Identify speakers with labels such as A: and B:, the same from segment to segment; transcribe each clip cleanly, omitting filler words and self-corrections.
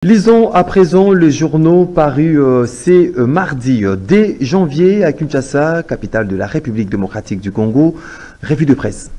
A: Lisons à présent le journaux paru ce mardi 2 janvier à Kinshasa, capitale de la République démocratique du Congo. Revue de presse.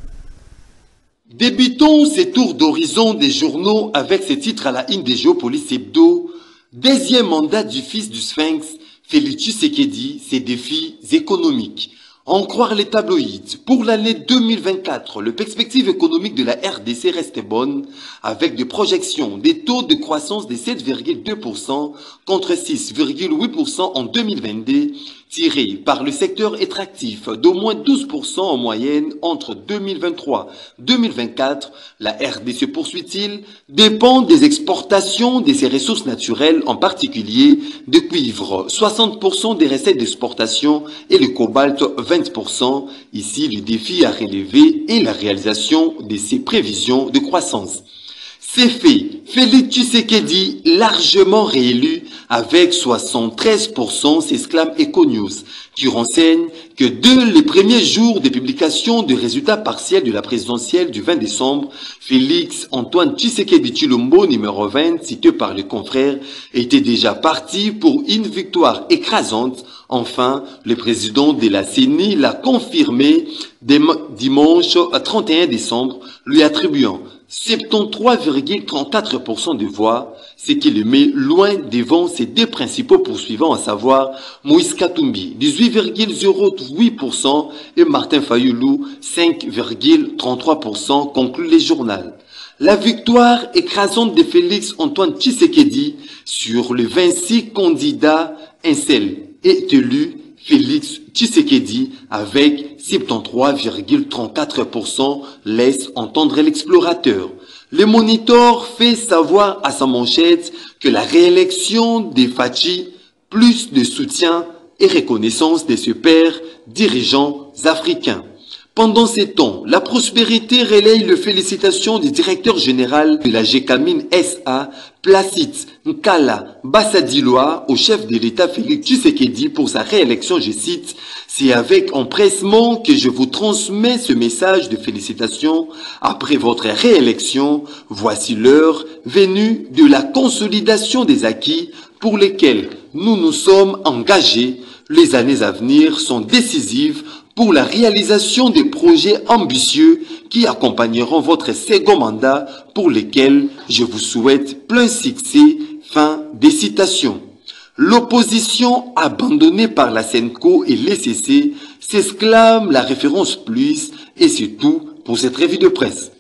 B: Débutons ces tours d'horizon des journaux avec ces titres à la une des Géopolis Hebdo. Deuxième mandat du fils du Sphinx, Félix Tshisekedi, ses défis économiques. En croire les tabloïds, pour l'année 2024, les perspectives économiques de la RDC restent bonnes, avec des projections des taux de croissance de 7,2% contre 6,8% en 2022, tirés par le secteur extractif d'au moins 12% en moyenne entre 2023-2024. La RDC, poursuit-il, dépend des exportations de ses ressources naturelles, en particulier de cuivre, 60% des recettes d'exportation et le cobalt, 20%. Ici, le défi à relever est la réalisation de ces prévisions de croissance. C'est fait. Félix Tshisekedi, largement réélu avec 73%, s'exclame Econews, qui renseigne que dès les premiers jours de publication des résultats partiels de la présidentielle du 20 décembre, Félix Antoine Tshisekedi Tshilombo, numéro 20, cité par les confrères, était déjà parti pour une victoire écrasante. Enfin, le président de la CENI l'a confirmé dimanche 31 décembre, lui attribuant 73,34% de voix, ce qui le met loin devant ses deux principaux poursuivants, à savoir Moïse Katumbi, 18,08% et Martin Fayulu, 5,33%, conclut le journal. La victoire écrasante de Félix Antoine Tshisekedi sur les 26 candidats, un seul est élu, Félix Tshisekedi, avec 73,34%, laisse entendre l'explorateur. Le Monitor fait savoir à sa manchette que la réélection de Fachi, plus de soutien et reconnaissance de ses pairs dirigeants africains. Pendant ces temps, la prospérité relaye les félicitations du directeur général de la GECAMINE SA, Placide Nkala Bassadiloa, au chef de l'État Félix Tshisekedi pour sa réélection, je cite, « C'est avec empressement que je vous transmets ce message de félicitations. Après votre réélection, voici l'heure venue de la consolidation des acquis pour lesquels nous nous sommes engagés. Les années à venir sont décisives pour la réalisation des projets ambitieux qui accompagneront votre second mandat, pour lesquels je vous souhaite plein succès. » Fin des citations. L'opposition abandonnée par la SENCO et l'ECC, s'exclame la référence plus, et c'est tout pour cette revue de presse.